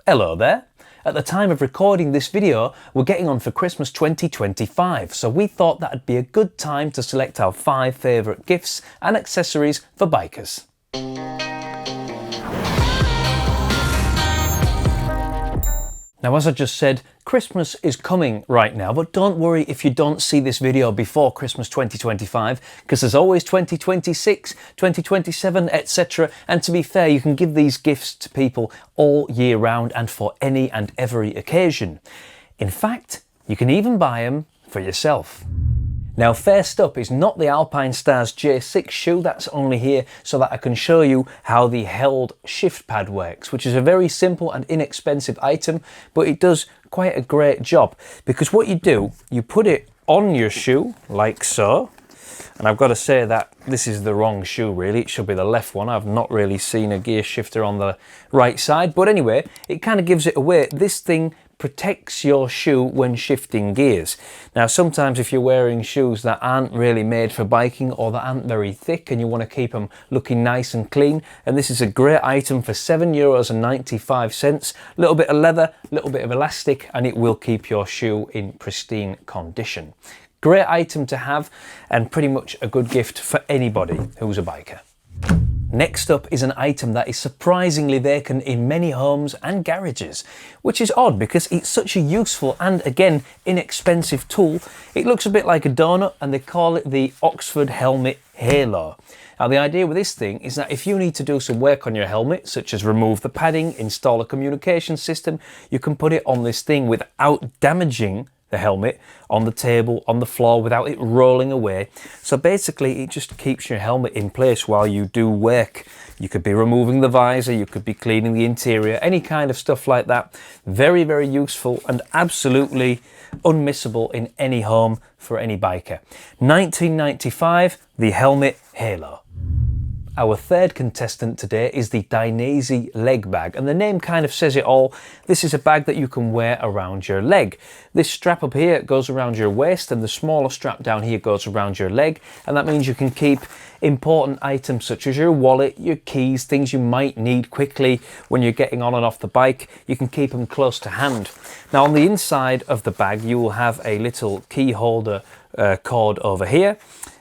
Hello there. At the time of recording this video, we're getting on for Christmas 2025, so we thought that'd be a good time to select our 5 favourite gifts and accessories for bikers. Now, as I just said, Christmas is coming right now, but don't worry if you don't see this video before Christmas 2025, because there's always 2026, 2027, etc. And to be fair, you can give these gifts to people all year round and for any and every occasion. In fact, you can even buy them for yourself. Now, first up is not the Alpinestars J6 shoe, that's only here so that I can show you how the held shift pad works, which is a very simple and inexpensive item, but it does quite a great job. Because what you do, you put it on your shoe, like so, and I've got to say that this is the wrong shoe really, it should be the left one. I've not really seen a gear shifter on the right side, but anyway, it kind of gives it away. This thing protects your shoe when shifting gears. Now, sometimes if you're wearing shoes that aren't really made for biking or that aren't very thick and you want to keep them looking nice and clean, and this is a great item for €7.95. A little bit of leather, a little bit of elastic, and it will keep your shoe in pristine condition. Great item to have and pretty much a good gift for anybody who's a biker. Next up is an item that is surprisingly vacant in many homes and garages, which is odd because it's such a useful and, again, inexpensive tool. It looks a bit like a donut and they call it the Oxford Helmet Halo. Now, the idea with this thing is that if you need to do some work on your helmet, such as remove the padding, install a communication system, you can put it on this thing without damaging the helmet on the table, on the floor, without it rolling away. So basically it just keeps your helmet in place while you do work. You could be removing the visor, you could be cleaning the interior, any kind of stuff like that. Very, very useful and absolutely unmissable in any home for any biker. 1995, the Helmet Halo. Our third contestant today is the Dainese Leg Bag, and the name kind of says it all. This is a bag that you can wear around your leg. This strap up here goes around your waist and the smaller strap down here goes around your leg, and that means you can keep important items such as your wallet, your keys, things you might need quickly when you're getting on and off the bike. You can keep them close to hand. Now, on the inside of the bag you will have a little key holder cord over here,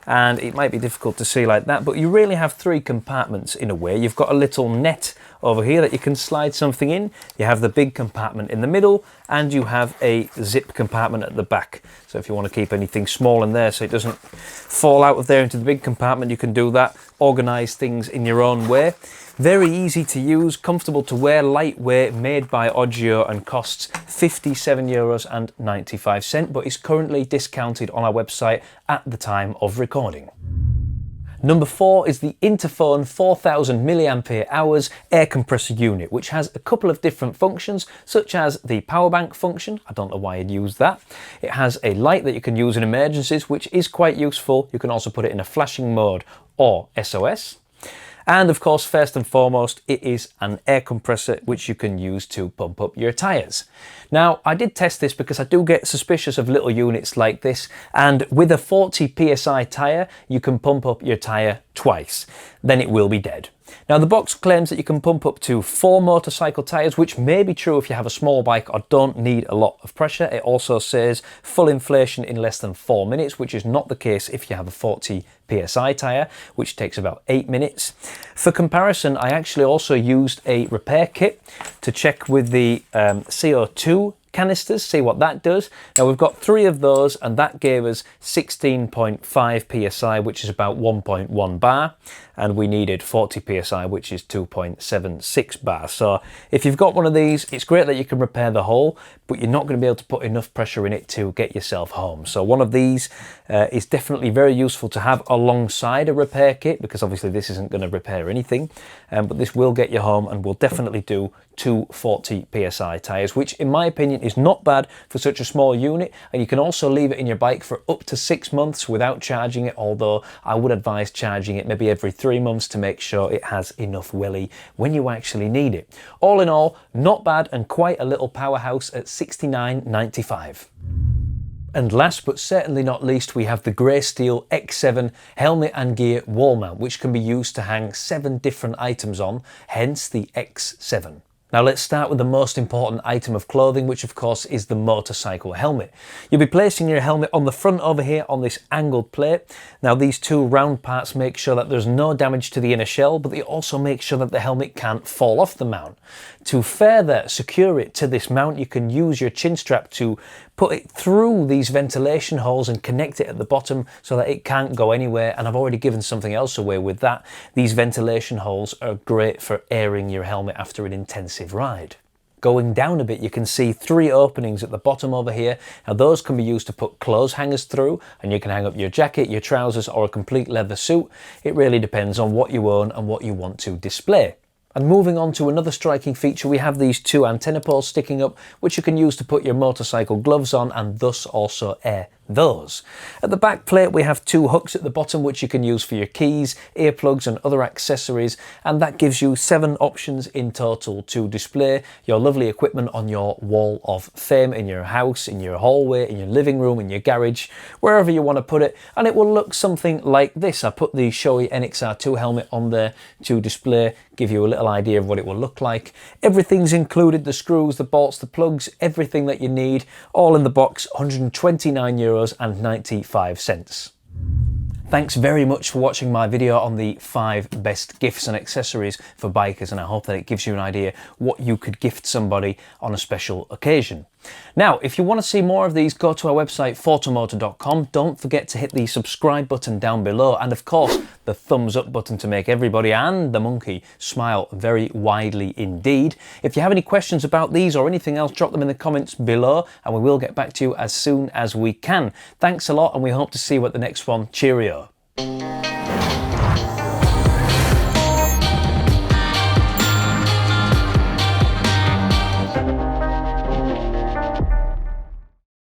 and it might be difficult to see like that, but you really have 3 compartments in a way. You've got a little net over here that you can slide something in, you have the big compartment in the middle, and you have a zip compartment at the back. So if you want to keep anything small in there so it doesn't fall out of there into the big compartment, you can do that. Organize things in your own way. Very easy to use, comfortable to wear, lightweight, made by Ogio, and costs €57.95, but is currently discounted on our website at the time of recording. Number 4 is the Interphone 4000 mAh air compressor unit, which has a couple of different functions, such as the power bank function. I don't know why you'd use that. It has a light that you can use in emergencies, which is quite useful. You can also put it in a flashing mode or SOS. And of course, first and foremost, it is an air compressor which you can use to pump up your tyres. Now, I did test this because I do get suspicious of little units like this, and with a 40 psi tyre, you can pump up your tyre twice, then it will be dead. Now, the box claims that you can pump up to 4 motorcycle tyres, which may be true if you have a small bike or don't need a lot of pressure. It also says full inflation in less than 4 minutes, which is not the case if you have a 40 psi tyre, which takes about 8 minutes. For comparison, I actually also used a repair kit to check with the CO2 canisters, see what that does. Now, we've got 3 of those and that gave us 16.5 psi, which is about 1.1 bar, and we needed 40 psi, which is 2.76 bar. So if you've got one of these, it's great that you can repair the hole, but you're not going to be able to put enough pressure in it to get yourself home. So one of these is definitely very useful to have alongside a repair kit, because obviously this isn't going to repair anything, but this will get you home and will definitely do 2 40 psi tyres, which in my opinion is not bad for such a small unit. And you can also leave it in your bike for up to 6 months without charging it, although I would advise charging it maybe every 3 months to make sure it has enough willy when you actually need it. All in all, not bad and quite a little powerhouse at $69.95. And last but certainly not least, we have the grey steel X7 helmet and gear wall mount, which can be used to hang 7 different items on, hence the X7. Now let's start with the most important item of clothing, which of course is the motorcycle helmet. You'll be placing your helmet on the front over here on this angled plate. Now these two round parts make sure that there's no damage to the inner shell, but they also make sure that the helmet can't fall off the mount. To further secure it to this mount, you can use your chin strap to put it through these ventilation holes and connect it at the bottom so that it can't go anywhere. And I've already given something else away with that. These ventilation holes are great for airing your helmet after an intensive ride. Going down a bit, you can see 3 openings at the bottom over here. Now those can be used to put clothes hangers through, and you can hang up your jacket, your trousers, or a complete leather suit. It really depends on what you own and what you want to display. And moving on to another striking feature, we have these 2 antenna poles sticking up, which you can use to put your motorcycle gloves on and thus also air those. At the back plate we have 2 hooks at the bottom, which you can use for your keys, earplugs and other accessories, and that gives you 7 options in total to display your lovely equipment on your wall of fame in your house, in your hallway, in your living room, in your garage, wherever you want to put it, and it will look something like this. I put the Shoei NXR2 helmet on there to display, give you a little idea of what it will look like. Everything's included, the screws, the bolts, the plugs, everything that you need, all in the box, €129.95. Thanks very much for watching my video on the 5 best gifts and accessories for bikers, and I hope that it gives you an idea what you could gift somebody on a special occasion. Now, if you want to see more of these, go to our website photomoto.com. Don't forget to hit the subscribe button down below, and of course the thumbs up button to make everybody and the monkey smile very widely indeed. If you have any questions about these or anything else, drop them in the comments below and we will get back to you as soon as we can. Thanks a lot, and we hope to see you at the next one. Cheerio.